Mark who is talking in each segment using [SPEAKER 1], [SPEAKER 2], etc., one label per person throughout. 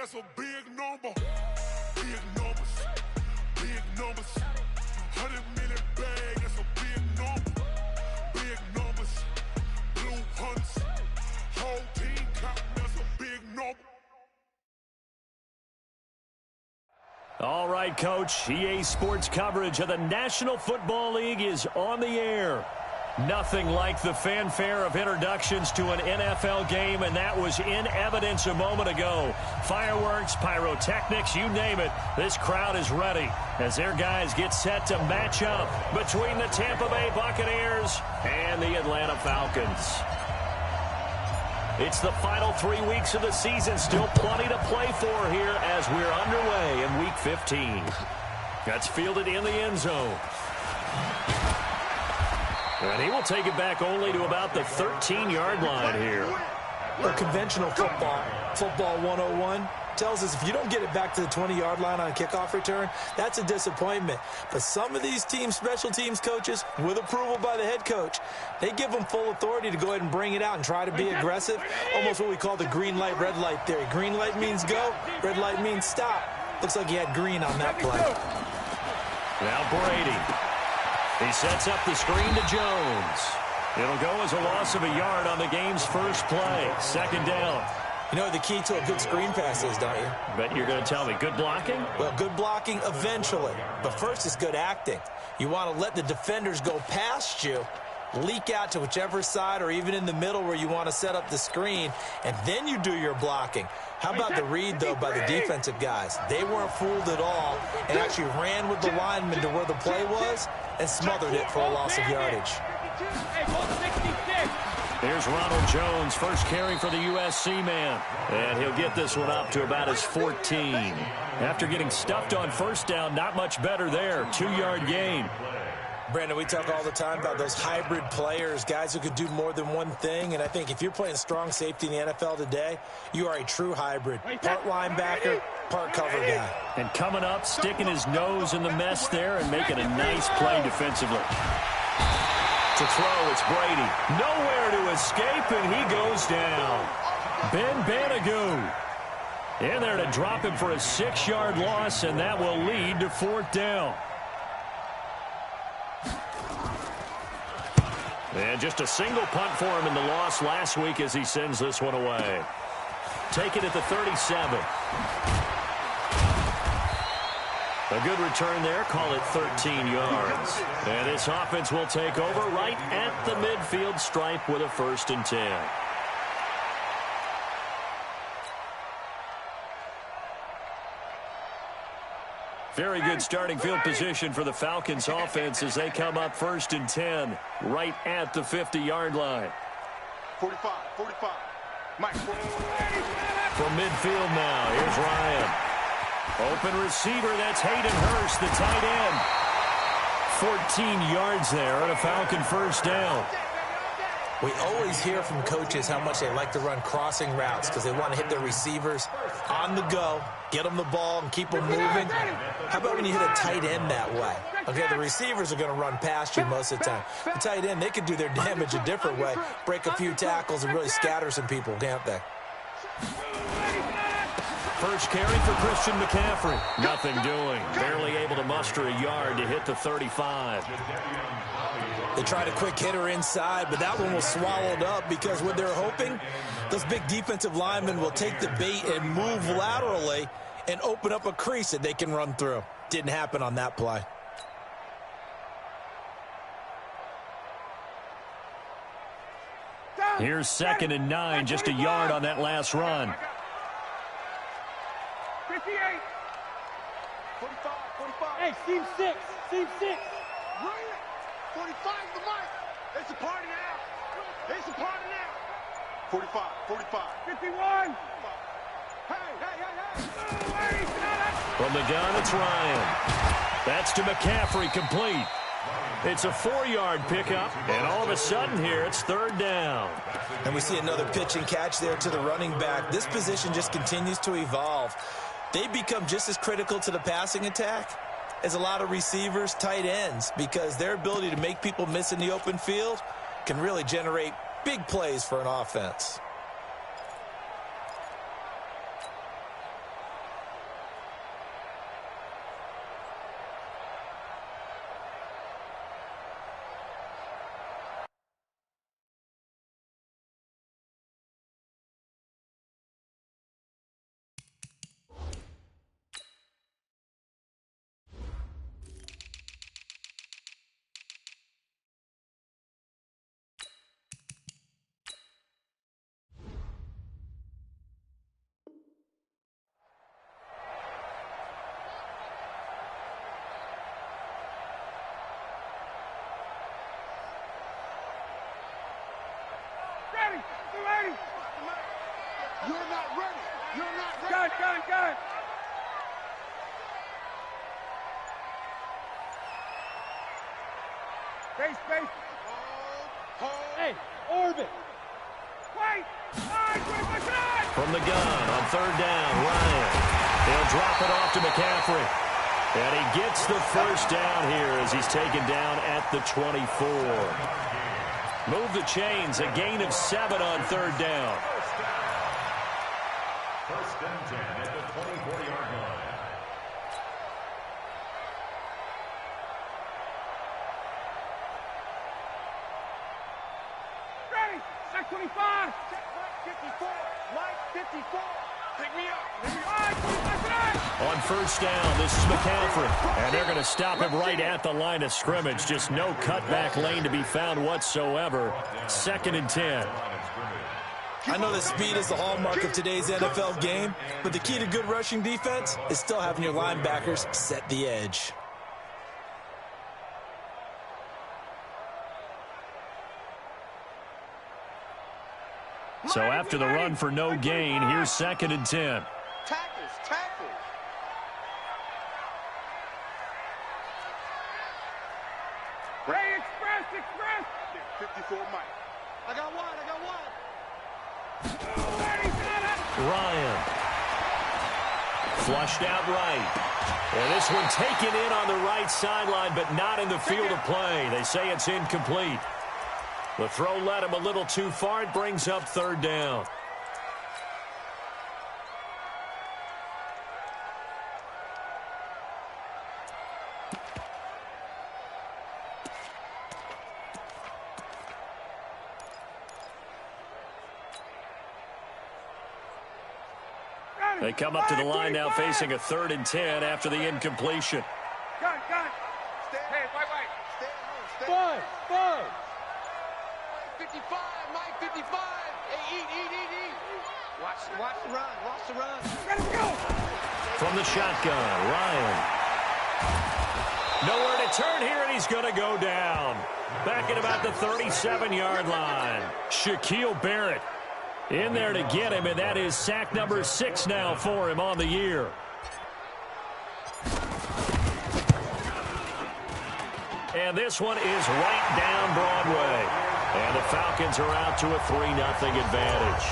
[SPEAKER 1] That's a big number. Big numbers. Big numbers. 100 million bag. That's a big number. Big numbers. Blue hunts. Whole team counting. That's a big number.
[SPEAKER 2] All right, Coach. EA Sports coverage of the National Football League is on the air. Nothing like the fanfare of introductions to an NFL game, and that was in evidence a moment ago. Fireworks, pyrotechnics, you name it. This crowd is ready as their guys get set to match up between the Tampa Bay Buccaneers and the Atlanta Falcons. It's the final 3 weeks of the season. Still plenty to play for here as we're underway in Week 15. That's fielded in the end zone. And he will take it back only to about the 13-yard line here.
[SPEAKER 3] Well, conventional football 101, tells us if you don't get it back to the 20-yard line on a kickoff return, that's a disappointment. But some of these teams, special teams coaches, with approval by the head coach, they give them full authority to go ahead and bring it out and try to be aggressive. Almost what we call the green light, red light theory. Green light means go, red light means stop. Looks like he had green on that play.
[SPEAKER 2] Now Brady. He sets up the screen to Jones. It'll go as a loss of a yard on the game's first play. Second down.
[SPEAKER 3] You know what the key to a good screen pass is, don't you?
[SPEAKER 2] Bet you're going to tell me. Good blocking?
[SPEAKER 3] Well, good blocking eventually. But first is good acting. You want to let the defenders go past you, leak out to whichever side or even in the middle where you want to set up the screen, and then you do your blocking. How about the read, though, by the defensive guys? They weren't fooled at all and actually ran with the lineman to where the play was and smothered it for a loss of yardage.
[SPEAKER 2] Here's Ronald Jones, first carry for the USC man. And he'll get this one up to about his 14. After getting stuffed on first down, not much better there. 2-yard gain.
[SPEAKER 3] Brandon, we talk all the time about those hybrid players, guys who could do more than one thing. And I think if you're playing strong safety in the NFL today, you are a true hybrid. Part linebacker, part cover guy.
[SPEAKER 2] And coming up, sticking his nose in the mess there and making a nice play defensively. To throw, it's Brady. Nowhere to escape, and he goes down. Ben Banagoo in there to drop him for a 6-yard loss, and that will lead to 4th down. And just a single punt for him in the loss last week as he sends this one away. Take it at the 37. A good return there. Call it 13 yards. And this offense will take over right at the midfield stripe with a 1st and 10. Very good starting field position for the Falcons offense as they come up 1st and 10 right at the 50-yard line.
[SPEAKER 1] 45. Mike.
[SPEAKER 2] From midfield now, here's Ryan. Open receiver, that's Hayden Hurst, the tight end. 14 yards there on a Falcon 1st down.
[SPEAKER 3] We always hear from coaches how much they like to run crossing routes because they want to hit their receivers on the go, get them the ball, and keep them moving. How about when you hit a tight end that way? Okay, the receivers are going to run past you most of the time. The tight end, they could do their damage a different way, break a few tackles, and really scatter some people, can't they?
[SPEAKER 2] First carry for Christian McCaffrey. Nothing doing. Barely able to muster a yard to hit the 35.
[SPEAKER 3] They tried a quick hitter inside, but that one was swallowed up because what they're hoping, those big defensive linemen will take the bait and move laterally and open up a crease that they can run through. Didn't happen on that play.
[SPEAKER 2] Here's 2nd and 9, just a yard on that last run.
[SPEAKER 1] 58. 45.
[SPEAKER 4] Hey, seam 6.
[SPEAKER 1] 45 the mic. It's a party now. 45.
[SPEAKER 4] 51.
[SPEAKER 1] Hey.
[SPEAKER 2] From the gun, it's Ryan. That's to McCaffrey, complete. It's a 4-yard pickup, and all of a sudden here, it's 3rd down.
[SPEAKER 3] And we see another pitch and catch there to the running back. This position just continues to evolve. They become just as critical to the passing attack as a lot of receivers, tight ends, because their ability to make people miss in the open field can really generate big plays for an offense.
[SPEAKER 4] ready.
[SPEAKER 1] You're not ready. You're not ready.
[SPEAKER 4] Gun. Space. Hey, orbit. Wait. 25.
[SPEAKER 2] From the gun on third down, Ryan. They'll drop it off to McCaffrey. And he gets the first down here as he's taken down at the 24. Move the chains, a gain of 7 on third down.
[SPEAKER 5] First and 10 at the 24-yard line.
[SPEAKER 4] Ready. Check 25. Check 54. Mike 54. Pick me up. 25.
[SPEAKER 2] On first down, this is McCaffrey. And they're going to stop him right at the line of scrimmage. Just no cutback lane to be found whatsoever. 2nd and 10.
[SPEAKER 3] I know that speed is the hallmark of today's NFL game, but the key to good rushing defense is still having your linebackers set the edge.
[SPEAKER 2] So after the run for no gain, here's 2nd and 10.
[SPEAKER 1] Tackles.
[SPEAKER 4] Hey, express.
[SPEAKER 1] 54 Mike. I got one.
[SPEAKER 2] Ryan. Flushed out right. And this one taken in on the right sideline, but not in the field of play. They say it's incomplete. The throw led him a little too far. It brings up third down. They come up to the line now facing a 3rd and 10 after the incompletion.
[SPEAKER 4] Gun. Hey, wait. Five.
[SPEAKER 1] 55, Mike 55. Hey, eat. Watch the run.
[SPEAKER 4] Let's go.
[SPEAKER 2] From the shotgun, Ryan. Nowhere to turn here, and he's going to go down. Back at about the 37-yard line. Shaquille Barrett in there to get him, and that is sack number 6 now for him on the year. And this one is right down Broadway. And the Falcons are out to a 3-0 advantage.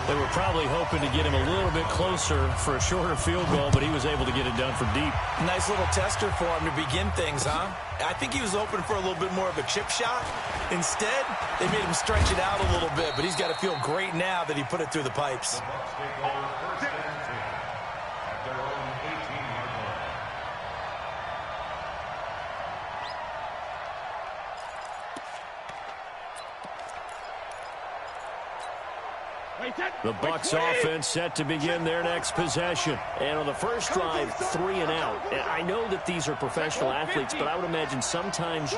[SPEAKER 2] They were probably hoping to get him a little bit closer for a shorter field goal, but he was able to get it done from deep.
[SPEAKER 3] Nice little tester for him to begin things, huh? I think he was hoping for a little bit more of a chip shot. Instead, they made him stretch it out a little bit, but he's got to feel great now that he put it through the pipes.
[SPEAKER 2] The Bucs offense set to begin their next possession. And on the first drive, 3 and out. I know that these are professional athletes, but I would imagine sometimes you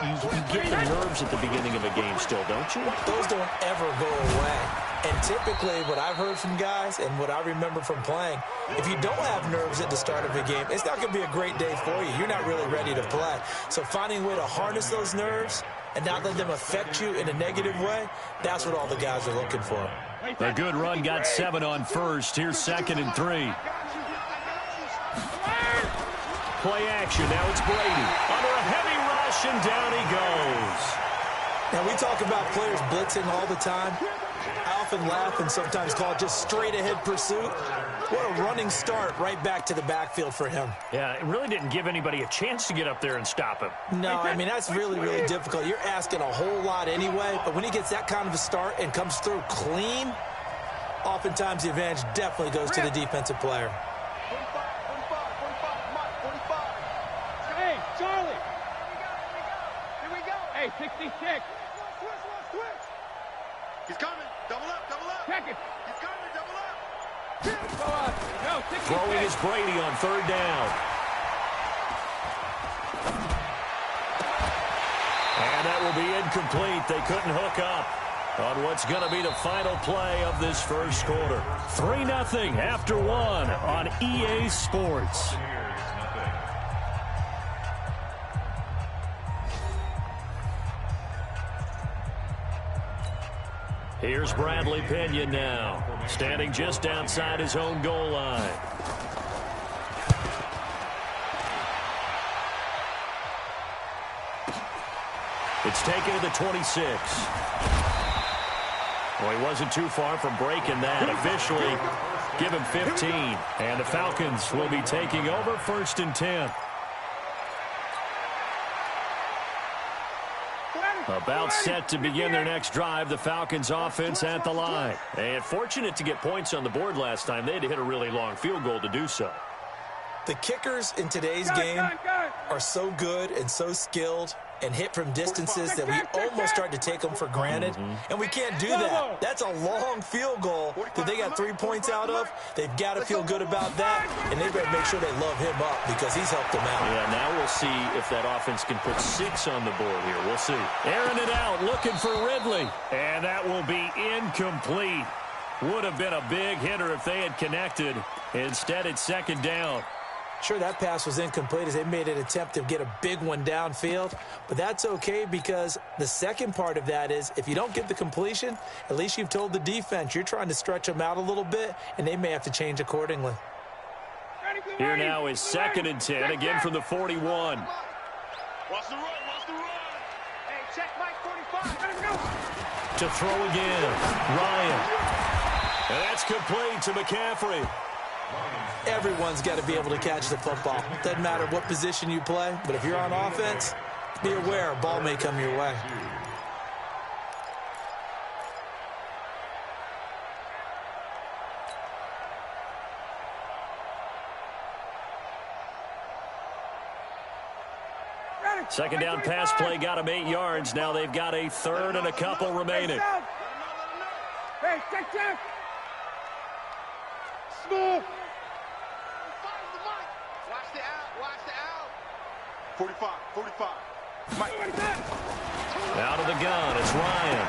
[SPEAKER 2] get the nerves at the beginning of a game still, don't you?
[SPEAKER 3] Those don't ever go away. And typically what I've heard from guys and what I remember from playing, if you don't have nerves at the start of a game, it's not going to be a great day for you. You're not really ready to play. So finding a way to harness those nerves and not let them affect you in a negative way, that's what all the guys are looking for.
[SPEAKER 2] A good run got 7 on first. Here's 2nd and 3. Play action. Now it's Brady. Under a heavy rush, and down he goes.
[SPEAKER 3] Now, we talk about players blitzing all the time. I often laugh and sometimes call it just straight-ahead pursuit. What a running start right back to the backfield for him.
[SPEAKER 2] Yeah, it really didn't give anybody a chance to get up there and stop him.
[SPEAKER 3] No, I mean, that's really, really difficult. You're asking a whole lot anyway, but when he gets that kind of a start and comes through clean, oftentimes the advantage definitely goes to the defensive player.
[SPEAKER 1] 45.
[SPEAKER 4] Hey, Charlie. Here we go. Hey, 66.
[SPEAKER 1] Switch. He's coming. Double up.
[SPEAKER 4] Check it.
[SPEAKER 1] He's coming. Double up.
[SPEAKER 4] Go on. No, 66.
[SPEAKER 2] Throwing is Brady on third down. And that will be incomplete. They couldn't hook up on what's going to be the final play of this first quarter. 3-0 after 1 on EA Sports. Here's Bradley Pinion now, standing just outside his own goal line. It's taken to the 26. Well, he wasn't too far from breaking that. Officially, give him 15. And the Falcons will be taking over 1st and 10. About set to begin their next drive, the Falcons offense at the line. And fortunate to get points on the board last time. They had to hit a really long field goal to do so.
[SPEAKER 3] The kickers in today's game are so good and so skilled and hit from distances that we almost start to take them for granted. And we can't do that. That's a long field goal that they got 3 points out of. They've got to feel good about that, and they've got to make sure they love him up because he's helped them out.
[SPEAKER 2] Yeah, now we'll see if that offense can put 6 on the board here. We'll see. Airing it out, looking for Ridley. And that will be incomplete. Would have been a big hitter if they had connected. Instead, it's 2nd down.
[SPEAKER 3] Sure, that pass was incomplete as they made an attempt to get a big one downfield, but that's okay because the second part of that is if you don't get the completion, at least you've told the defense you're trying to stretch them out a little bit, and they may have to change accordingly.
[SPEAKER 2] Here now is 2nd and 10, again from the 41.
[SPEAKER 4] Watch the run, watch the run. Hey, check Mike 45. Let him go.
[SPEAKER 2] To throw again, Ryan. And that's complete to McCaffrey.
[SPEAKER 3] Everyone's got to be able to catch the football. Doesn't matter what position you play, but if you're on offense, be aware a ball may come your way.
[SPEAKER 2] Second down pass play got him 8 yards. Now they've got a 3rd and a couple remaining.
[SPEAKER 4] Hey, check. Smooth. Watch the out. 45. Mike.
[SPEAKER 2] Out of the gun, it's Ryan.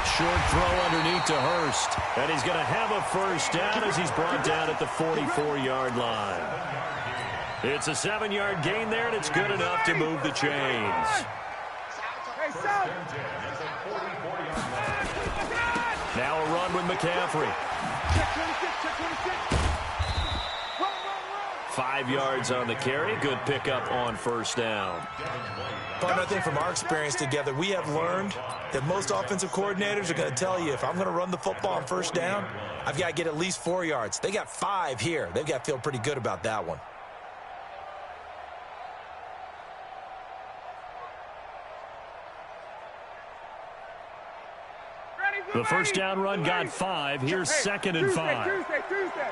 [SPEAKER 2] Short throw underneath to Hurst. And he's going to have a 1st down as he's brought down at the 44-yard line. It's a 7-yard gain there, and it's good enough to move the chains. Now a run with McCaffrey. 5 yards on the carry. Good pickup on 1st down.
[SPEAKER 3] But I think from our experience together, we have learned that most offensive coordinators are going to tell you if I'm going to run the football on 1st down, I've got to get at least 4 yards. They got 5 here. They've got to feel pretty good about that one.
[SPEAKER 2] The 1st down run got 5. Here's 2nd and 5.
[SPEAKER 4] Tuesday.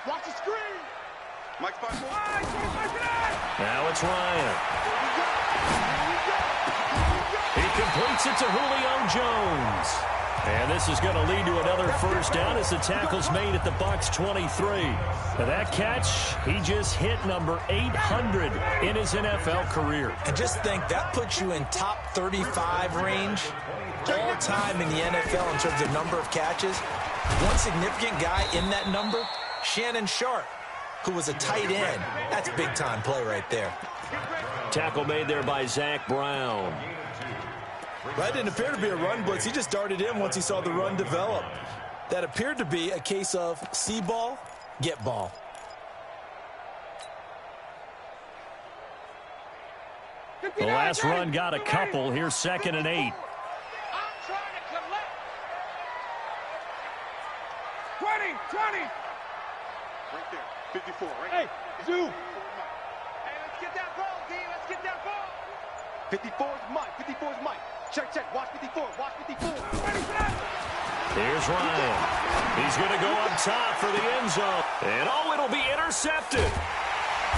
[SPEAKER 4] Watch the screen. Mike's back.
[SPEAKER 2] Now it's Ryan. He completes it to Julio Jones. And this is going to lead to another 1st down as the tackle's made at the Bucs 23. Now that catch, he just hit number 800 in his NFL career.
[SPEAKER 3] And just think, that puts you in top 35 range all time in the NFL in terms of number of catches. One significant guy in that number, Shannon Sharp, who was a tight end. That's big-time play right there.
[SPEAKER 2] Tackle made there by Zach Brown.
[SPEAKER 3] That didn't appear to be a run blitz. He just darted in once he saw the run develop. That appeared to be a case of see ball, get ball.
[SPEAKER 2] The last run got a couple. Here's 2nd and 8.
[SPEAKER 4] 20. Right there. 54. Right hey, zoom. Hey, let's get that ball, D. Let's get that ball. 54 is Mike. Check. Watch 54.
[SPEAKER 2] Here's Ryan. He's going to go up top for the end zone. And it'll be intercepted.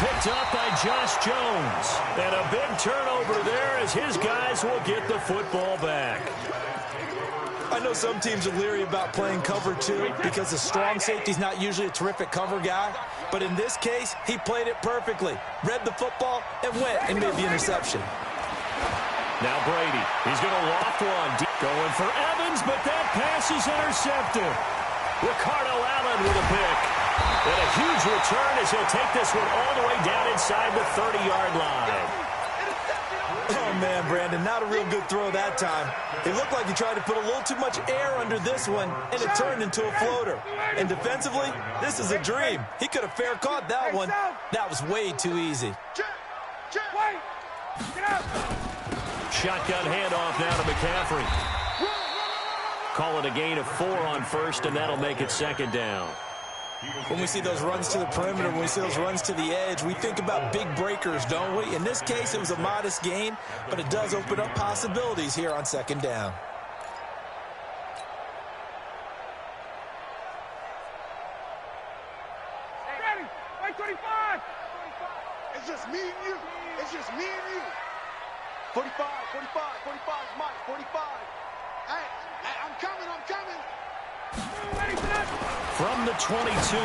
[SPEAKER 2] Picked up by Josh Jones. And a big turnover there as his guys will get the football back.
[SPEAKER 3] I know some teams are leery about playing cover 2 because the strong safety's not usually a terrific cover guy. But in this case, he played it perfectly. Read the football and went and made the interception.
[SPEAKER 2] Now Brady. He's going to loft one. Going for Evans, but that pass is intercepted. Ricardo Allen with a pick. And a huge return as he'll take this one all the way down inside the 30-yard line.
[SPEAKER 3] Oh, man, Brandon, not a real good throw that time. It looked like he tried to put a little too much air under this one, and it turned into a floater. And defensively, this is a dream. He could have fair caught that one. That was way too easy.
[SPEAKER 2] Shotgun handoff now to McCaffrey. Call it a gain of 4 on first, and that'll make it second down.
[SPEAKER 3] When we see those runs to the perimeter, when we see those runs to the edge, we think about big breakers, don't we? In this case, it was a modest gain, but it does open up possibilities here on second down.
[SPEAKER 4] Ready? Right 25. It's just me and you. It's just me and you. 45, 45, 45 is Mike. 45. Hey, I'm coming.
[SPEAKER 2] From the 22,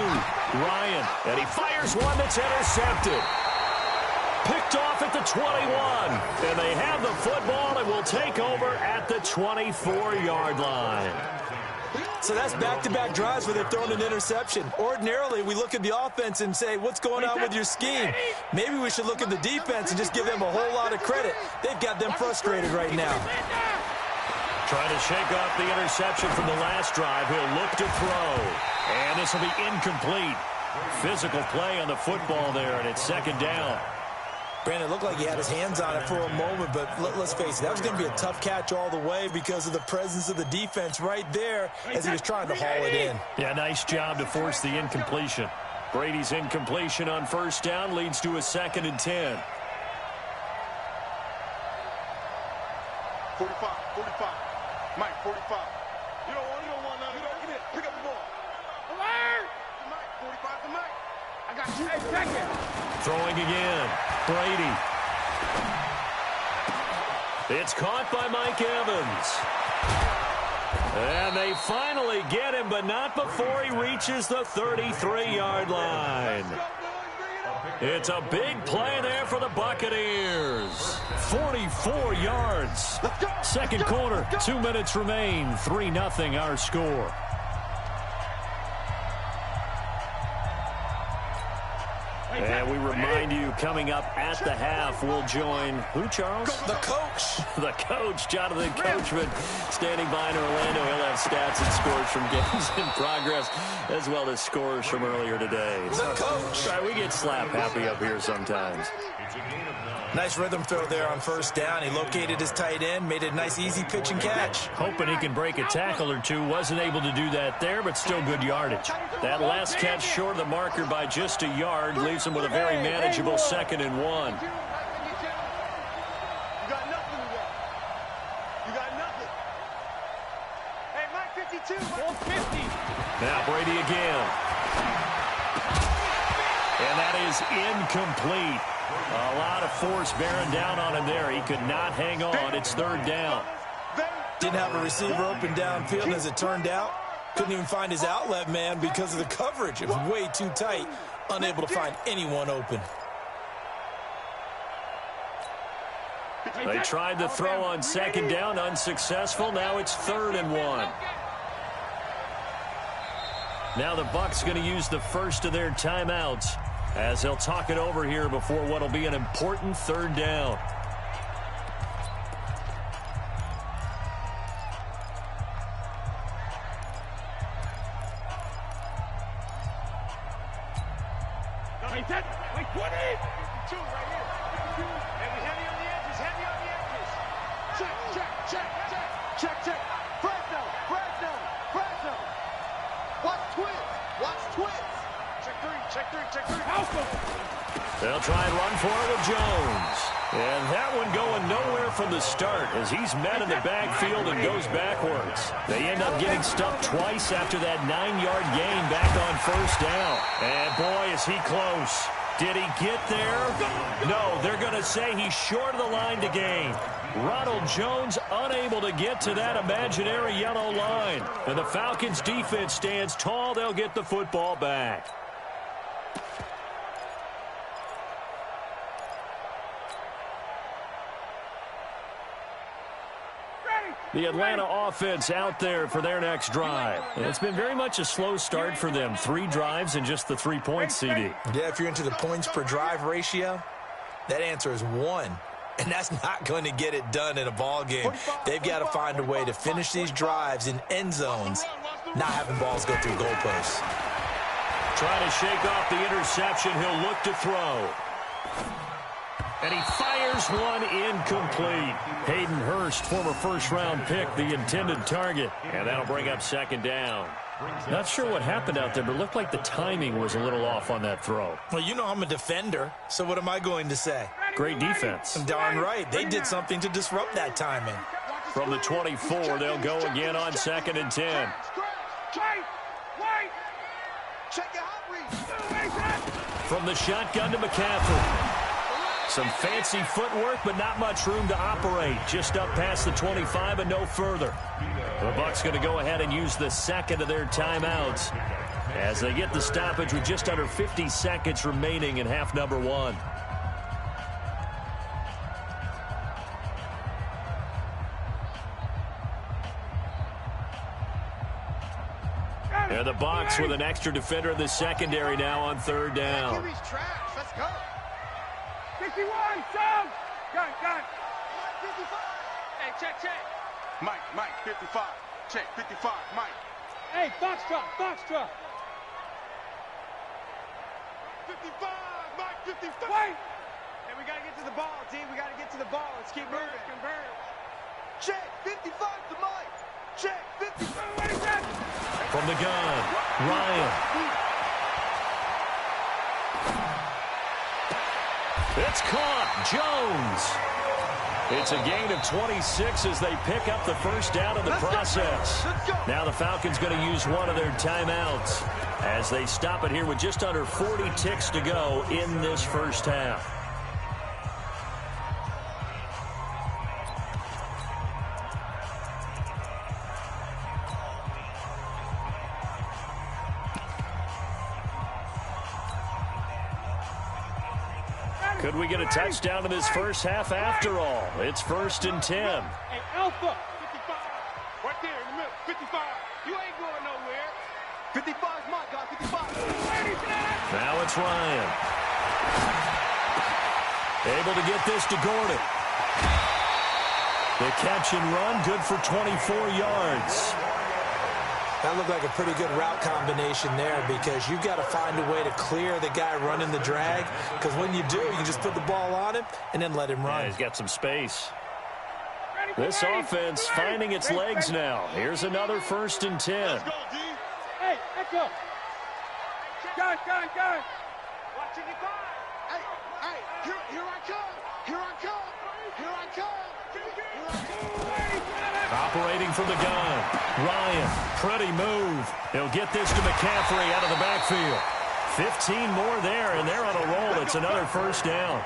[SPEAKER 2] Ryan, and he fires one that's intercepted. Picked off at the 21, and they have the football and will take over at the 24-yard line.
[SPEAKER 3] So that's back-to-back drives where they're throwing an interception. Ordinarily, we look at the offense and say, what's going on with your scheme? Maybe we should look at the defense and just give them a whole lot of credit. They've got them frustrated right now.
[SPEAKER 2] Trying to shake off the interception from the last drive. He'll look to throw. And this will be incomplete. Physical play on the football there, and it's second down.
[SPEAKER 3] Brandon, it looked like he had his hands on it for a moment, but let's face it, that was going to be a tough catch all the way because of the presence of the defense right there as he was trying to haul it in.
[SPEAKER 2] Yeah, nice job to force the incompletion. Brady's incompletion on first down leads to a 2nd and 10.
[SPEAKER 4] 45. Mike, 45. You don't want none. Get it. Pick up the ball. Alert! Mike, 45 to Mike. I got you. Hey, second.
[SPEAKER 2] Throwing again. Brady. It's caught by Mike Evans. And they finally get him, but not before he reaches the 33-yard line. It's a big play there for the Buccaneers. 44 yards. Second quarter, 2 minutes remain. 3-0 our score. And we remind you, coming up at the half, we'll join who, Charles?
[SPEAKER 3] The coach.
[SPEAKER 2] The coach, Jonathan Coachman, standing by in Orlando. He'll have stats and scores from games in progress, as well as scores from earlier today.
[SPEAKER 3] The coach.
[SPEAKER 2] Right, we get slap happy up here sometimes.
[SPEAKER 3] Nice rhythm throw there on first down. He located his tight end, made it a nice, easy pitch and catch.
[SPEAKER 2] Hoping he can break a tackle or two. Wasn't able to do that there, but still good yardage. That last catch short of the marker by just a yard leaves him with a very manageable 2nd and 1.
[SPEAKER 4] You got nothing to that. You got nothing. Hey, Mike, 52. 450.
[SPEAKER 2] Now Brady again. And that is incomplete. A lot of force bearing down on him there. He could not hang on. It's 3rd down.
[SPEAKER 3] Didn't have a receiver open downfield, as it turned out. Couldn't even find his outlet man because of the coverage. It was way too tight. Unable to find anyone open.
[SPEAKER 2] They tried the throw on 2nd down. Unsuccessful. Now it's 3rd and 1. Now the Bucs going to use the first of their timeouts as they'll talk it over here before what will be an important 3rd down.
[SPEAKER 4] Like 20. 52 right here. Heavy on the edges. Check. Fresno. Watch twins. Check three.
[SPEAKER 2] They'll try and run for it with Jones. And that one going nowhere from the start as he's met in the backfield and goes backwards. They end up getting stuffed twice after that 9-yard gain back on first down. And boy, is he close. Did he get there? No, they're going to say he's short of the line to gain. Ronald Jones unable to get to that imaginary yellow line. And the Falcons defense stands tall. They'll get the football back. The Atlanta offense out there for their next drive. And it's been very much a slow start for them. 3 drives and just the 3 points, CD.
[SPEAKER 3] Yeah, if you're into the points per drive ratio, that answer is 1. and that's not going to get it done in a ball game. They've got to find a way to finish these drives in end zones, not having balls go through goalposts.
[SPEAKER 2] Trying to shake off the interception. He'll look to throw. And he fires one incomplete. Hayden Hurst, former first-round pick, the intended target. And that'll bring up second down. Not sure what happened out there, but it looked like the timing was a little off on that throw.
[SPEAKER 3] Well, you know I'm a defender, so what am I going to say?
[SPEAKER 2] Great defense.
[SPEAKER 3] Darn right. They did something to disrupt that timing.
[SPEAKER 2] From the 24, they'll go again on 2nd and 10. From the shotgun to McCaffrey. Some fancy footwork, but not much room to operate. Just up past the 25 and no further. The Bucs going to go ahead and use the second of their timeouts as they get the stoppage with just under 50 seconds remaining in half number 1. And the Bucs with an extra defender in the secondary now on 3rd down.
[SPEAKER 4] Let's go.
[SPEAKER 6] 61, Sam! Gun.
[SPEAKER 4] 55. Hey, check. Mike, 55. Check, 55, Mike.
[SPEAKER 6] Hey, Foxtrot.
[SPEAKER 4] 55, Mike, 55.
[SPEAKER 6] Wait!
[SPEAKER 4] Hey, we got to get to the ball, D. We got to get to the ball. Let's keep moving.
[SPEAKER 6] Converge.
[SPEAKER 4] Check, 55 to Mike. Check, 55.
[SPEAKER 6] What is that?
[SPEAKER 2] From the gun, Ryan. It's caught. Jones. It's a gain of 26 as they pick up the first down in the process. Now the Falcons going to use one of their timeouts as they stop it here with just under 40 ticks to go in this first half. Could we get a touchdown in this first half after all? It's 1st and 10.
[SPEAKER 6] Hey, Alpha.
[SPEAKER 4] 55. Right there in the middle. 55. You ain't going nowhere. 55 is my guy. 55.
[SPEAKER 2] Now it's Ryan. Able to get this to Gordon. The catch and run, good for 24 yards.
[SPEAKER 3] That looked like a pretty good route combination there because you've got to find a way to clear the guy running the drag, because when you do, you can just put the ball on him and then let him run.
[SPEAKER 2] Yeah, he's got some space. This offense finding its legs now. Here's another 1st and 10.
[SPEAKER 4] Let's go, D.
[SPEAKER 6] Hey, Echo. Gun.
[SPEAKER 4] Watch 55. Hey, here I come.
[SPEAKER 2] Operating from the gun. Ryan, pretty move. He'll get this to McCaffrey out of the backfield. 15 more there, and they're on a roll. It's another first down.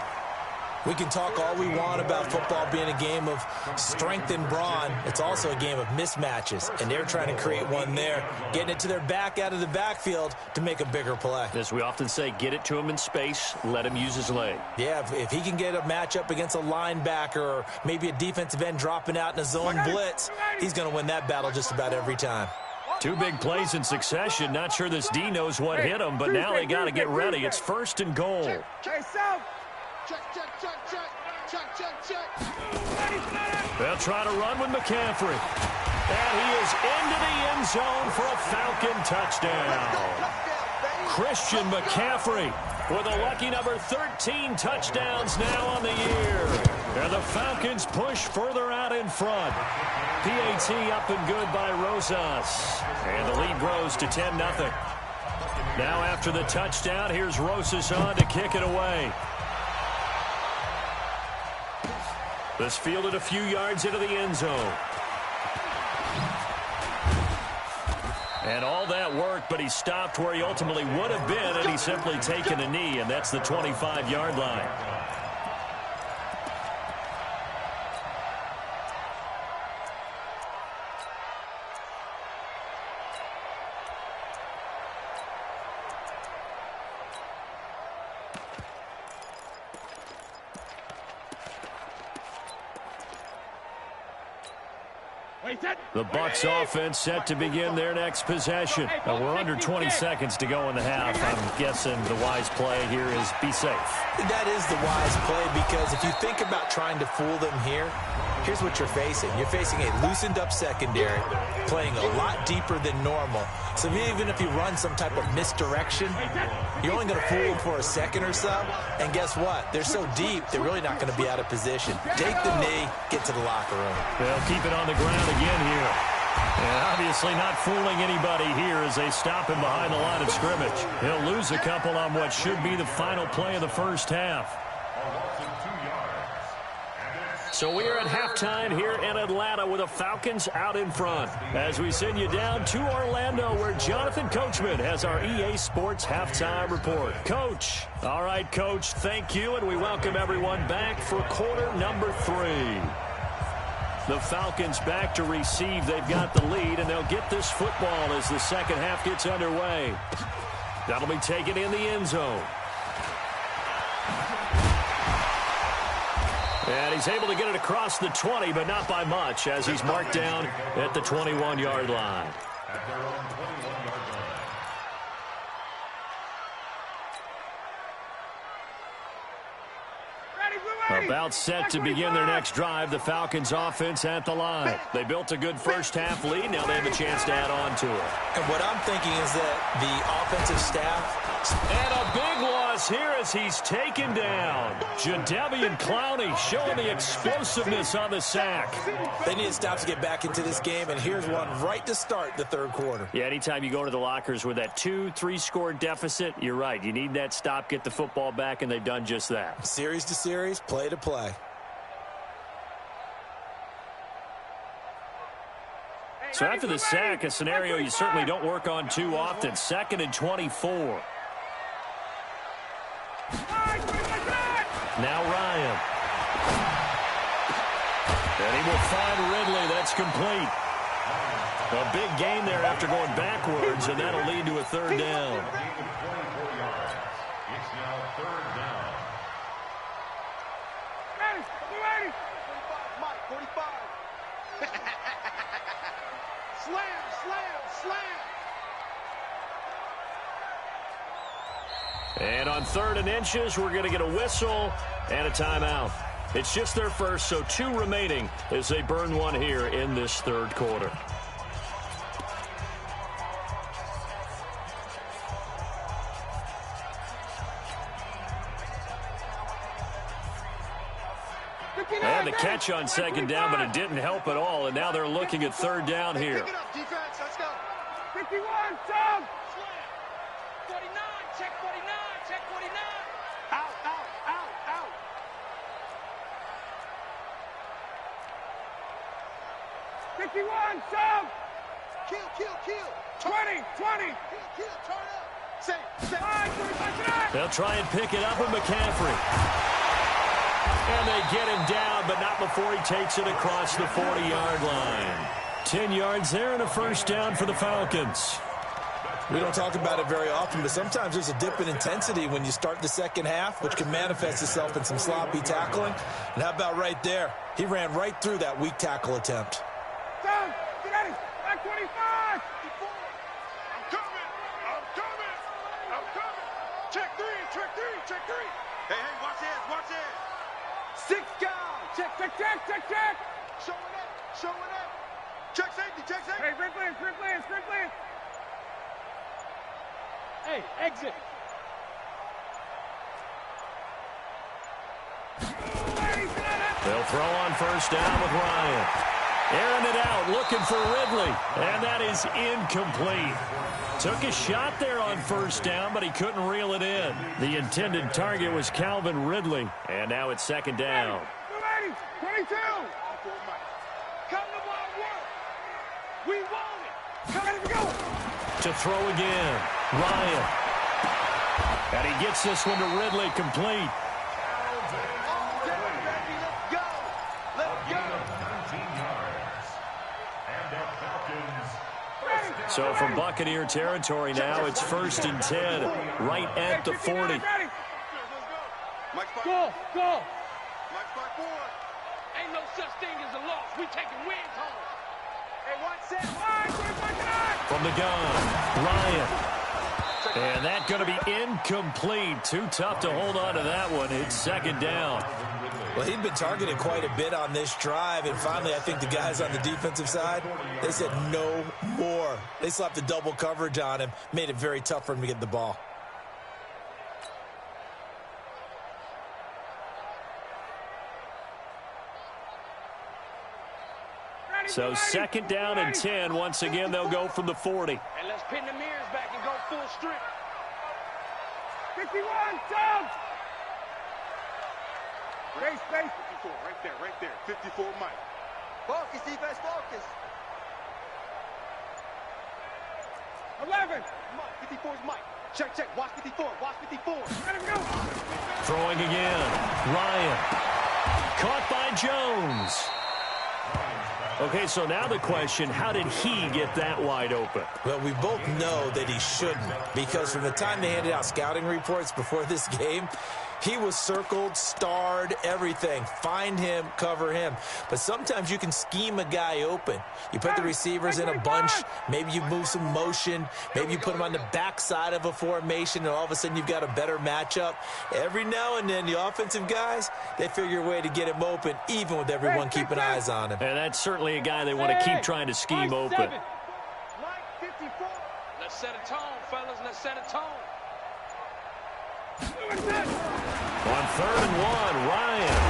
[SPEAKER 3] We can talk all we want about football being a game of strength and brawn. It's also a game of mismatches, and they're trying to create one there, getting it to their back out of the backfield to make a bigger play.
[SPEAKER 2] As we often say, get it to him in space, let him use his leg.
[SPEAKER 3] Yeah, if he can get a matchup against a linebacker or maybe a defensive end dropping out in a zone blitz, he's going to win that battle just about every time.
[SPEAKER 2] 2 big plays in succession. Not sure this D knows what hit him, but now they got to get ready. It's 1st and goal.
[SPEAKER 6] Hey, Sam.
[SPEAKER 4] Check.
[SPEAKER 2] They'll try to run with McCaffrey. And he is into the end zone for a Falcon touchdown. Christian McCaffrey with a lucky number 13 touchdowns now on the year. And the Falcons push further out in front. PAT up and good by Rosas. And the lead grows to 10-0. Now after the touchdown, here's Rosas on to kick it away. This fielded a few yards into the end zone. And all that work, but he stopped where he ultimately would have been, and he's simply taken a knee, and that's the 25-yard line. The Bucs offense set to begin their next possession. We're under 20 seconds to go in the half. I'm guessing the wise play here is be safe.
[SPEAKER 3] That is the wise play, because if you think about trying to fool them here, here's what you're facing. You're facing a loosened up secondary, playing a lot deeper than normal. So even if you run some type of misdirection, you're only going to fool them for a second or so. And guess what? They're so deep, they're really not going to be out of position. Take the knee, get to the locker room.
[SPEAKER 2] They'll keep it on the ground again here. And obviously not fooling anybody here as they stop him behind the line of scrimmage. He'll lose a couple on what should be the final play of the first half. So we are at halftime here in Atlanta with the Falcons out in front. As we send you down to Orlando, where Jonathan Coachman has our EA Sports halftime report. Coach. All right, Coach, thank you, and we welcome everyone back for quarter number 3. The Falcons back to receive. They've got the lead, and they'll get this football as the second half gets underway. That'll be taken in the end zone. And he's able to get it across the 20, but not by much, as he's marked down at the 21-yard line.
[SPEAKER 5] At their own 21-yard line.
[SPEAKER 2] About set to begin their next drive, the Falcons offense at the line. They built a good first half lead. Now they have a chance to add on to it.
[SPEAKER 3] And what I'm thinking is that the offensive staff...
[SPEAKER 2] And a big loss here as he's taken down. Jadeveon Clowney showing the explosiveness on the sack.
[SPEAKER 3] They need to stop to get back into this game, and here's one right to start the third quarter.
[SPEAKER 2] Yeah, anytime you go to the lockers with that 2-3 score deficit, you're right. You need that stop, get the football back, and they've done just that.
[SPEAKER 3] Series to series, play to play.
[SPEAKER 2] So after the sack, a scenario you certainly don't work on too often. 2nd and 24. Now Ryan. And he will find Ridley. That's complete. A big gain there after going backwards, and that'll lead to a third down.
[SPEAKER 5] It's now third down.
[SPEAKER 4] 45. Slam, slam, slam.
[SPEAKER 2] And on 3rd and inches, we're going to get a whistle and a timeout. It's just their first, so 2 remaining as they burn one here in this third quarter. They had the catch on 2nd down, but it didn't help at all, and now they're looking at 3rd down here.
[SPEAKER 4] Pick it up, defense. Let's go.
[SPEAKER 6] 51, Tom!
[SPEAKER 4] 49, check 49, check 49. Out, out, out, out.
[SPEAKER 6] 51, Tom!
[SPEAKER 4] Kill.
[SPEAKER 6] 20, 20!
[SPEAKER 4] Kill, turn up. Say.
[SPEAKER 6] 5,
[SPEAKER 2] They'll try and pick it up with McCaffrey. And they get him down, but not before he takes it across the 40-yard line. 10 yards there and a first down for the Falcons.
[SPEAKER 3] We don't talk about it very often, but sometimes there's a dip in intensity when you start the second half, which can manifest itself in some sloppy tackling. And how about right there? He ran right through that weak tackle attempt.
[SPEAKER 6] Tom, get ready! Back 25!
[SPEAKER 4] I'm coming. Check three. Hey, watch this. 6 guys. Check. Showing up. Check safety.
[SPEAKER 6] Hey, Ridley. Hey, exit.
[SPEAKER 2] They'll throw on first down with Ryan. Airing it out, looking for Ridley. And that is incomplete. Took a shot there on first down, but he couldn't reel it in. The intended target was Calvin Ridley. And now it's 2nd down.
[SPEAKER 6] 22!
[SPEAKER 4] Come to my work. We want it.
[SPEAKER 6] Come ready to go!
[SPEAKER 2] To throw again, Ryan. And he gets this one to Ridley, complete. So from Buccaneer territory now, it's 1st and 10, right at the 40.
[SPEAKER 6] Go!
[SPEAKER 4] Mike's by 4. Ain't no such thing as a loss. We taking wins home.
[SPEAKER 2] From the gun, Ryan. And that's going to be incomplete. Too tough to hold on to that one. It's second down.
[SPEAKER 3] Well, he'd been targeted quite a bit on this drive, and finally I think the guys on the defensive side, they said no more. They slapped the double coverage on him, made it very tough for him to get the ball.
[SPEAKER 2] So second down and 10. Once again, they'll go from the 40.
[SPEAKER 6] And let's pin the mirrors back and go full strip. 51, jump! Space, space.
[SPEAKER 4] 54, right there. 54, Mike. Focus, defense, focus.
[SPEAKER 6] 11.
[SPEAKER 4] Mike, 54 is Mike. Check. Watch 54. Watch 54.
[SPEAKER 6] Let him go.
[SPEAKER 2] Throwing again. Ryan. Caught by Jones. Okay, so now the question, how did he get that wide open?
[SPEAKER 3] Well, we both know that he shouldn't, because from the time they handed out scouting reports before this game, he was circled, starred, everything. Find him, cover him. But sometimes you can scheme a guy open. You put the receivers in a bunch. Maybe you move some motion. Maybe you put them on the backside of a formation, and all of a sudden you've got a better matchup. Every now and then, the offensive guys, they figure a way to get him open, even with everyone keeping eyes on him.
[SPEAKER 2] And that's certainly a guy they want to keep trying to scheme open.
[SPEAKER 6] Mike, 54.
[SPEAKER 7] Let's set a tone, fellas. Let's set a tone.
[SPEAKER 2] On 3rd and 1, Ryan.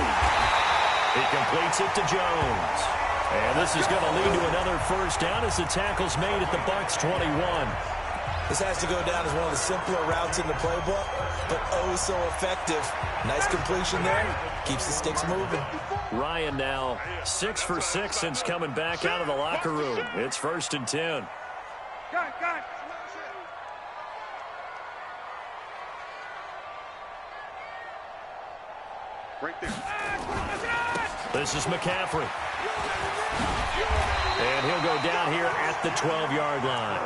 [SPEAKER 2] He completes it to Jones. And this is going to lead to another first down as the tackle's made at the Bucs 21.
[SPEAKER 3] This has to go down as one of the simpler routes in the playbook, but oh so effective. Nice completion there. Keeps the sticks moving.
[SPEAKER 2] Ryan now 6 for 6 since coming back out of the locker room. It's 1st and 10.
[SPEAKER 6] Got.
[SPEAKER 4] Right there.
[SPEAKER 2] This is McCaffrey. And he'll go down here at the 12-yard line.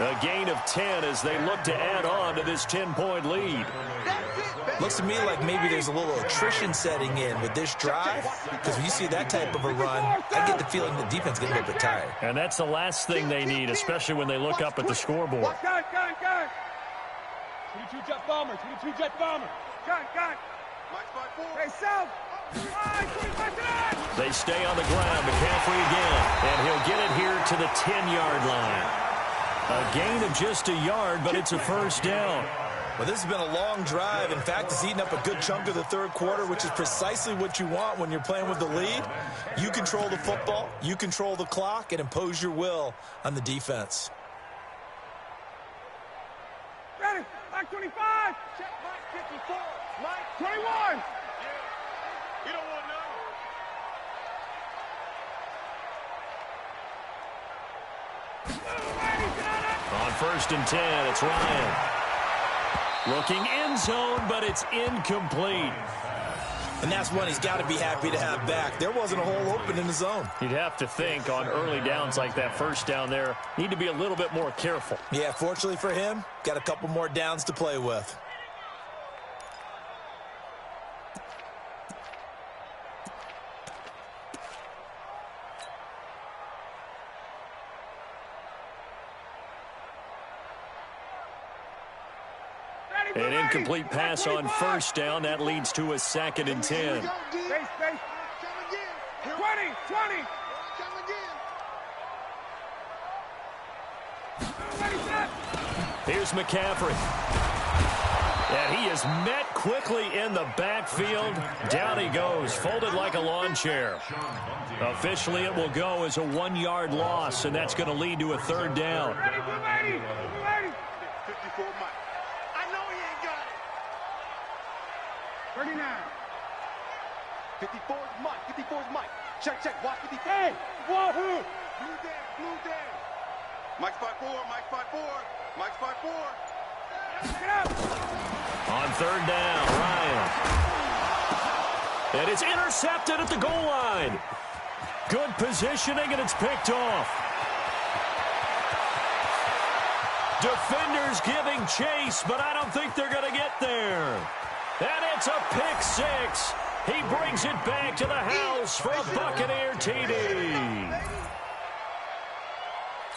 [SPEAKER 2] A gain of 10 as they look to add on to this 10-point lead.
[SPEAKER 3] Looks to me like maybe there's a little attrition setting in with this drive, because when you see that type of a run, I get the feeling the defense gets a little bit tired.
[SPEAKER 2] And that's the last thing they need, especially when they look up at the scoreboard.
[SPEAKER 6] Got. 22 jet bomber. Got. Hey, south.
[SPEAKER 2] They stay on the ground. McCaffrey again. And he'll get it here to the 10-yard line. A gain of just a yard, but it's a first down.
[SPEAKER 3] Well, this has been a long drive. In fact, it's eaten up a good chunk of the third quarter, which is precisely what you want when you're playing with the lead. You control the football, you control the clock, and impose your will on the defense.
[SPEAKER 6] Ready. Mike 25. Check Mike 54. Mike 21.
[SPEAKER 4] You don't want none.
[SPEAKER 2] On 1st and 10, it's Ryan. Looking end zone, but it's incomplete.
[SPEAKER 3] And that's one he's got to be happy to have back. There wasn't a hole open in the zone.
[SPEAKER 2] You'd have to think on early downs like that first down there, need to be a little bit more careful.
[SPEAKER 3] Yeah, fortunately for him, got a couple more downs to play with.
[SPEAKER 2] An incomplete pass on first down. That leads to a 2nd and 10.
[SPEAKER 6] Space. 20.
[SPEAKER 2] Here's McCaffrey. And he is met quickly in the backfield. Down he goes, folded like a lawn chair. Officially, it will go as a 1-yard loss, and that's going to lead to a 3rd down.
[SPEAKER 4] 54, Mike. I know he ain't got it.
[SPEAKER 6] 39.
[SPEAKER 4] 54 is Mike. 54 is Mike. Check. Watch 54.
[SPEAKER 6] Hey, wahoo!
[SPEAKER 4] Blue down. Mike's 5-4. Mike's 5-4.
[SPEAKER 6] Get up!
[SPEAKER 2] On 3rd down, Ryan. And it's intercepted at the goal line. Good positioning, and it's picked off. Defenders giving chase, but I don't think they're going to get there. And it's a pick 6. He brings it back to the house for a Buccaneer TD.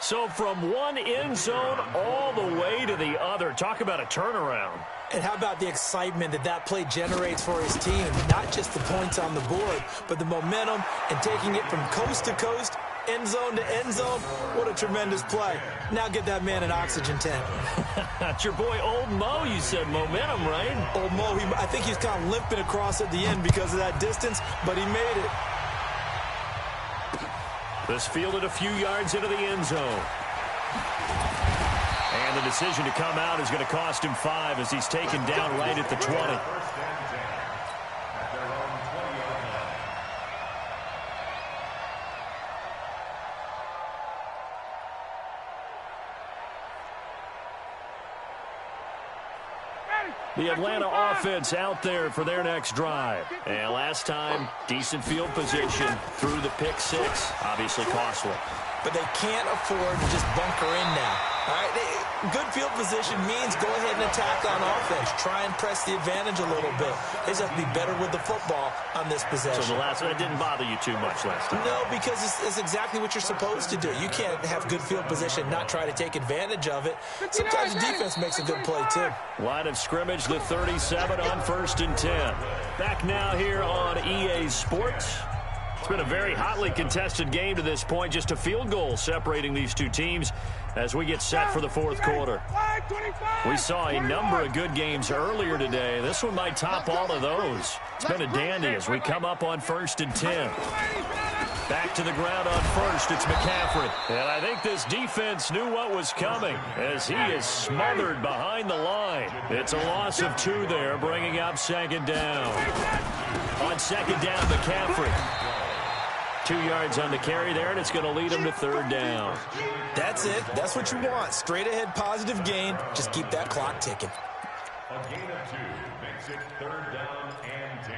[SPEAKER 2] So from one end zone all the way to the other. Talk about a turnaround.
[SPEAKER 3] And how about the excitement that play generates for his team? Not just the points on the board, but the momentum and taking it from coast to coast, end zone to end zone. What a tremendous play. Now get that man an oxygen tank.
[SPEAKER 2] That's your boy Old Mo. You said momentum, right?
[SPEAKER 3] Old Mo, I think he's kind of limping across at the end because of that distance, but he made it.
[SPEAKER 2] This fielded a few yards into the end zone. And the decision to come out is going to cost him 5 as he's taken down right at the 20. The Atlanta offense out there for their next drive. And last time, decent field position through the pick 6. Obviously costly.
[SPEAKER 3] But they can't afford to just bunker in now. All right, good field position means go ahead and attack on offense. Try and press the advantage a little bit. They just have to be better with the football on this possession.
[SPEAKER 2] So the last one, that didn't bother you too much last time?
[SPEAKER 3] No, because it's exactly what you're supposed to do. You can't have good field position, not try to take advantage of it. Sometimes the defense makes a good play, too.
[SPEAKER 2] Line of scrimmage, the 37 on 1st and 10. Back now here on EA Sports. It's been a very hotly contested game to this point. Just a field goal separating these two teams as we get set for the fourth quarter. We saw a number of good games earlier today. This one might top all of those. It's been a dandy as we come up on 1st and 10. Back to the ground on 1st, it's McCaffrey. And I think this defense knew what was coming as he is smothered behind the line. It's a loss of 2 there, bringing up 2nd down. On 2nd down, McCaffrey. 2 yards on the carry there, and it's going to lead him to 3rd down.
[SPEAKER 3] That's it. That's what you want. Straight ahead positive gain. Just keep that clock ticking.
[SPEAKER 5] A gain of 2 makes it 3rd down and 10.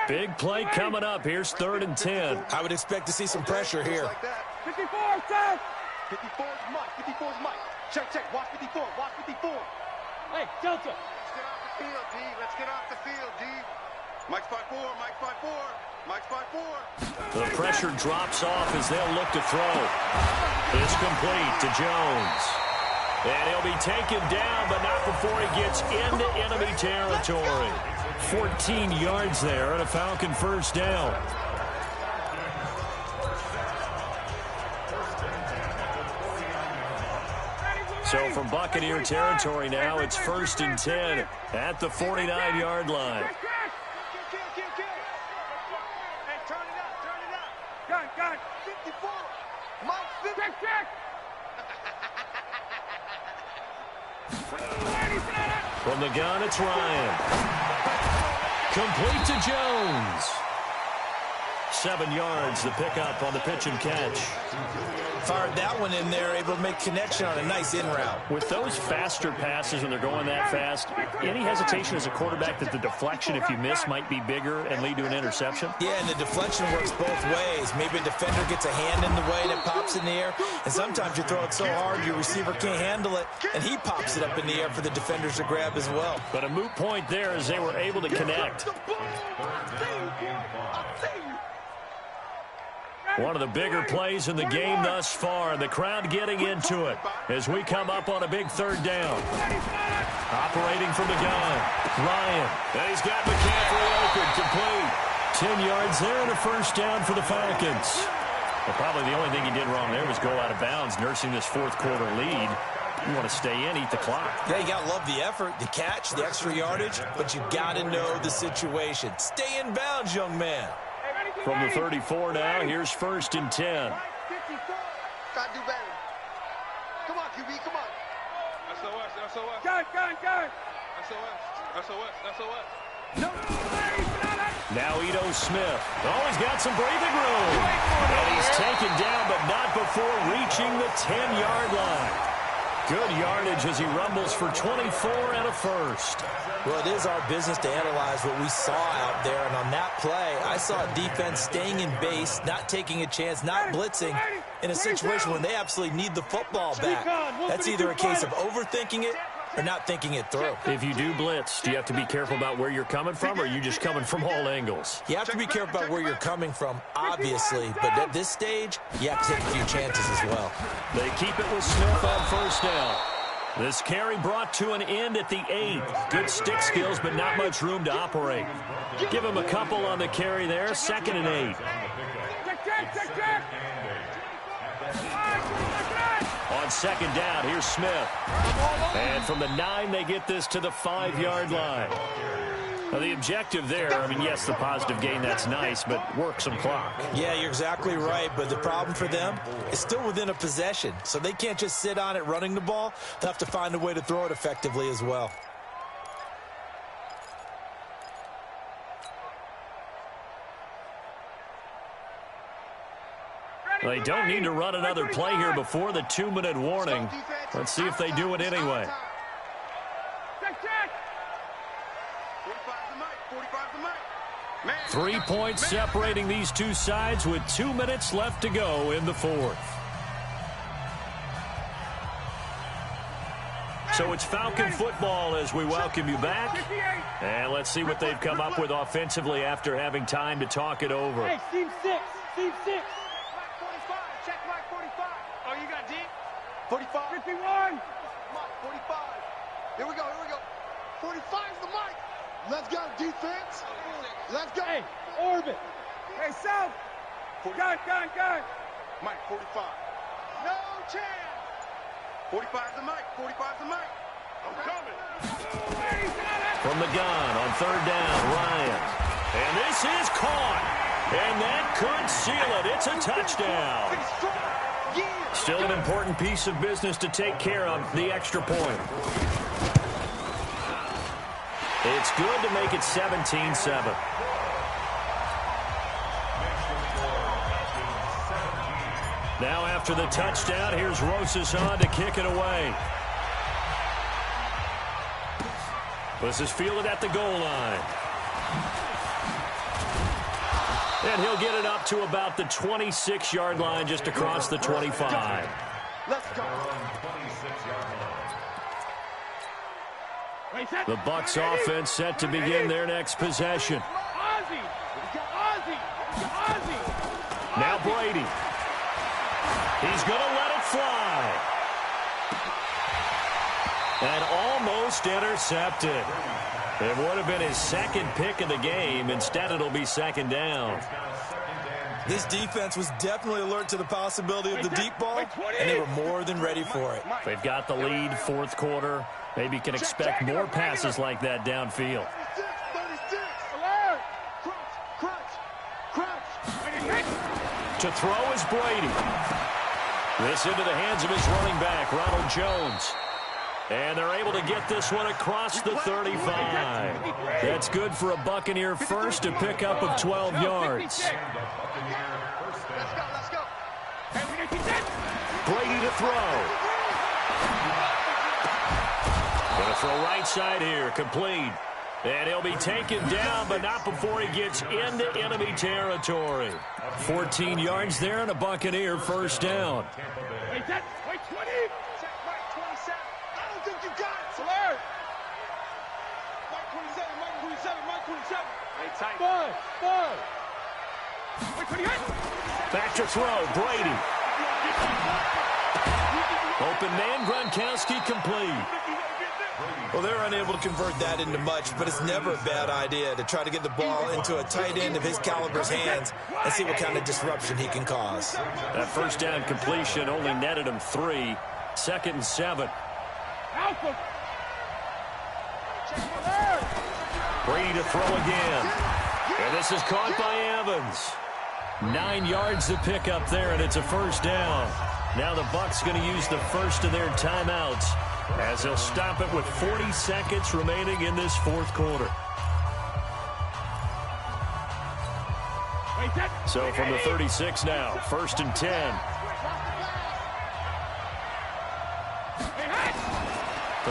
[SPEAKER 2] Big play coming up. Here's 3rd and 10.
[SPEAKER 3] I would expect to see some pressure here.
[SPEAKER 6] 54, Seth.
[SPEAKER 4] 54 is Mike. 54 is Mike. Check, check. Watch 54. Watch 54.
[SPEAKER 6] Hey, Delta.
[SPEAKER 4] Let's get off the field, D. Let's get off the field, D. Mike's 5-4. Mike's 5-4. Mike's 5-4.
[SPEAKER 2] The pressure drops off as they'll look to throw. It's complete to Jones. And he'll be taken down, but not before he gets into enemy territory. 14 yards there and a Falcon 1st down. So from Buccaneer territory now, it's 1st and 10 at the 49-yard line.
[SPEAKER 4] Hey, turn it up. Turn it up.
[SPEAKER 6] Gun.
[SPEAKER 4] 54. Mike, 50.
[SPEAKER 6] Check.
[SPEAKER 2] From the gun, it's Ryan. Complete to Jones. 7 yards, the pickup on the pitch and catch.
[SPEAKER 3] Fired that one in there, able to make connection on a nice in route.
[SPEAKER 2] With those faster passes when they're going that fast, any hesitation as a quarterback that the deflection, if you miss, might be bigger and lead to an interception?
[SPEAKER 3] Yeah, and the deflection works both ways. Maybe a defender gets a hand in the way and it pops in the air, and sometimes you throw it so hard your receiver can't handle it, and he pops it up in the air for the defenders to grab as well.
[SPEAKER 2] But a moot point there as they were able to connect. One of the bigger plays in the game thus far. The crowd getting into it as we come up on a big 3rd down. Operating from the gun, Ryan. And he's got McCaffrey open, complete. 10 yards there and a 1st down for the Falcons. Well, probably the only thing he did wrong there was go out of bounds, nursing this 4th quarter lead. You want to stay in, eat the clock.
[SPEAKER 3] Yeah, you got to love the effort, the catch, the extra yardage, but you got to know the situation. Stay in bounds, young man.
[SPEAKER 2] From the 34 now, here's 1st and 10.
[SPEAKER 4] Gotta do better. Come on, QB, come on.
[SPEAKER 6] Gun.
[SPEAKER 4] SOS.
[SPEAKER 6] No.
[SPEAKER 2] Now Ito Smith. Oh, he's got some breathing room. And he's taken down, but not before reaching the 10-yard line. Good yardage as he rumbles for 24 and a 1st.
[SPEAKER 3] Well, it is our business to analyze what we saw out there, and on that play, I saw a defense staying in base, not taking a chance, not blitzing, in a situation when they absolutely need the football back. That's either a case of overthinking it or not thinking it through.
[SPEAKER 2] If you do blitz, do you have to be careful about where you're coming from, or are you just coming from all angles?
[SPEAKER 3] You have to be careful about where you're coming from, obviously, but at this stage, you have to take a few chances as well.
[SPEAKER 2] They keep it with Smith on first down. This carry brought to an end at the 8. Good stick skills, but not much room to operate. Give him a couple on the carry there, 2nd and 8. On 2nd down, here's Smith. And from the 9, they get this to the 5-yard line. Now, the objective there, I mean, yes, the positive gain, that's nice, but work some clock.
[SPEAKER 3] Yeah, you're exactly right, but the problem for them is still within a possession, so they can't just sit on it running the ball. They'll have to find a way to throw it effectively as well.
[SPEAKER 2] They don't need to run another play here before the 2-minute warning. Let's see if they do it anyway. 3 points separating these two sides with 2 minutes left to go in the 4th. So it's Falcon football as we welcome you back. And let's see what they've come up with offensively after having time to talk it over.
[SPEAKER 6] Hey, team 6. Team 6.
[SPEAKER 4] Mike 45. Check Mike 45. Oh, you got D? 45.
[SPEAKER 6] 51.
[SPEAKER 4] Mike 45. Here we go. 45's the mic. Let's go, defense. Let's go.
[SPEAKER 6] Hey, orbit. Hey, south. Gun.
[SPEAKER 4] Mike 45. No chance. 45's the mic. 45's the mic. I'm coming.
[SPEAKER 2] From the gun on 3rd down, Ryan. And this is caught. And that could seal it. It's a touchdown. Still an important piece of business to take care of, the extra point. It's good to make it 17-7. Now after the touchdown, here's Rosas on to kick it away. This is fielded at the goal line. And he'll get it up to about the 26-yard line, just across the 25.
[SPEAKER 4] Let's go.
[SPEAKER 2] The Bucs offense set to begin their next possession. Now Brady. He's going to let it fly. And almost intercepted. It would have been his 2nd pick of the game. Instead, it'll be 2nd down.
[SPEAKER 3] This defense was definitely alert to the possibility of the deep ball, and they were more than ready for it.
[SPEAKER 2] They've got the lead, 4th quarter. Maybe can expect more passes like that downfield.
[SPEAKER 4] 36. Crunch.
[SPEAKER 2] To throw is Brady. This into the hands of his running back, Ronald Jones. And they're able to get this one across the 35. That's good for a Buccaneer first, to pick up of 12 yards.
[SPEAKER 4] Let's go.
[SPEAKER 2] Brady to throw. Going to throw right side here, complete. And he'll be taken down, but not before he gets into enemy territory. 14 yards there and a Buccaneer first down.
[SPEAKER 6] Wait, 20.
[SPEAKER 4] Check Mike 27. I don't think you got it.
[SPEAKER 6] Alert.
[SPEAKER 4] Mike 27. Hey, tight.
[SPEAKER 6] 5. Wait, 28.
[SPEAKER 2] Back to throw, Brady. Open man, Gronkowski complete.
[SPEAKER 3] Well, they're unable to convert that into much, but it's never a bad idea to try to get the ball into a tight end of his caliber's hands and see what kind of disruption he can cause.
[SPEAKER 2] That first down completion only netted him 3. 2nd and 7.
[SPEAKER 6] Alpha.
[SPEAKER 2] Brady to throw again. And this is caught by Evans. 9 yards to pick up there, and it's a first down. Now the Bucs going to use the first of their timeouts as they'll stop it with 40 seconds remaining in this 4th quarter. So from the 36 now, 1st and 10.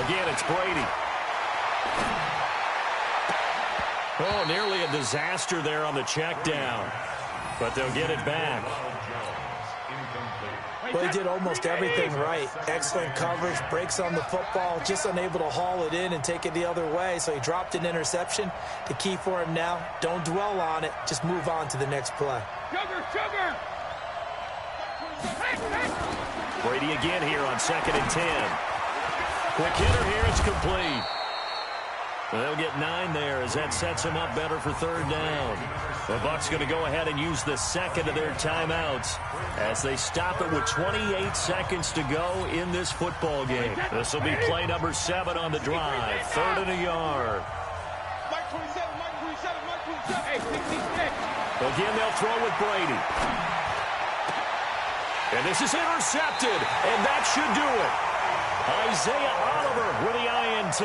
[SPEAKER 2] Again, it's Brady. Oh, nearly a disaster there on the check down. But they'll get it back.
[SPEAKER 3] Well, he did almost everything right. Excellent coverage, breaks on the football, just unable to haul it in and take it the other way. So he dropped an interception. The key for him now, don't dwell on it. Just move on to the next play.
[SPEAKER 6] Sugar!
[SPEAKER 2] Brady again here on 2nd and 10. Quick hitter here, it's complete. They'll get 9 there as that sets them up better for 3rd down. The Bucs going to go ahead and use the second of their timeouts as they stop it with 28 seconds to go in this football game. This will be play number 7 on the drive. 3rd and a yard.
[SPEAKER 4] Mike 27, Mike 27, Mike 27.
[SPEAKER 6] Hey, 66.
[SPEAKER 2] Again, they'll throw with Brady. And this is intercepted, and that should do it. Isaiah Oliver with the INT.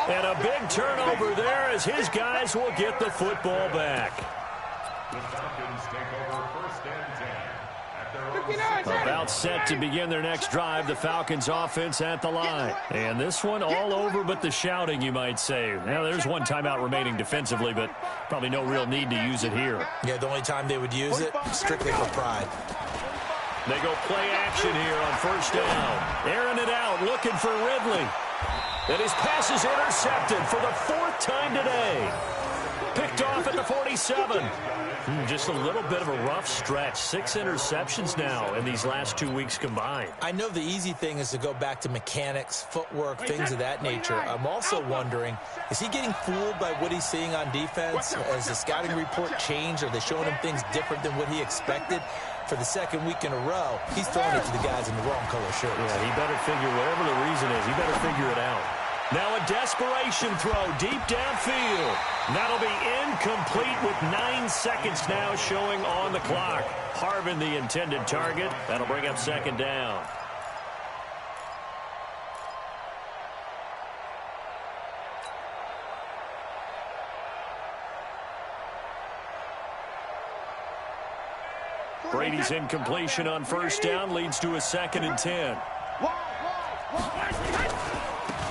[SPEAKER 2] And a big turnover there as his guys will get the football back.
[SPEAKER 5] The Falcons take over 1st and 10 at their own.
[SPEAKER 2] About set to begin their next drive, the Falcons offense at the line. And this one all over but the shouting, you might say. Now, there's one timeout remaining defensively, but probably no real need to use it here.
[SPEAKER 3] Yeah, the only time they would use it, strictly for pride.
[SPEAKER 2] They go play action here on 1st down. Airing it out, looking for Ridley. And his pass is intercepted for the 4th time today. Picked off at the 47. Just a little bit of a rough stretch. 6 interceptions now in these last 2 weeks combined.
[SPEAKER 3] I know the easy thing is to go back to mechanics, footwork, things of that nature. I'm also wondering, is he getting fooled by what he's seeing on defense? Has the scouting report changed? Are they showing him things different than what he expected? For the 2nd week in a row, he's throwing it to the guys in the wrong color shirts.
[SPEAKER 2] Yeah, he better figure, whatever the reason is, he better figure it out. Now a desperation throw deep downfield. That'll be incomplete with 9 seconds now showing on the clock. Harvin the intended target. That'll bring up 2nd down. Brady's incompletion on 1st down leads to a 2nd and 10.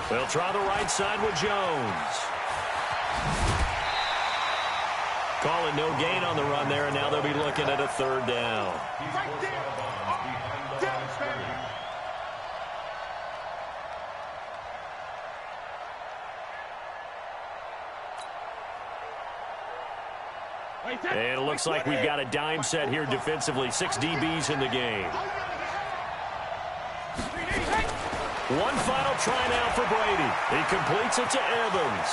[SPEAKER 2] They'll try the right side with Jones. Call it no gain on the run there, and now they'll be looking at a 3rd down. And it looks like we've got a dime set here defensively. 6 DBs in the game. One final try now for Brady. He completes it to Evans.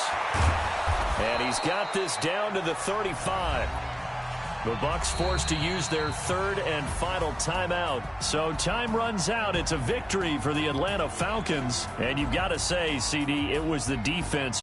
[SPEAKER 2] And he's got this down to the 35. The Bucs forced to use their 3rd and final timeout. So time runs out. It's a victory for the Atlanta Falcons. And you've got to say, CD, it was the defense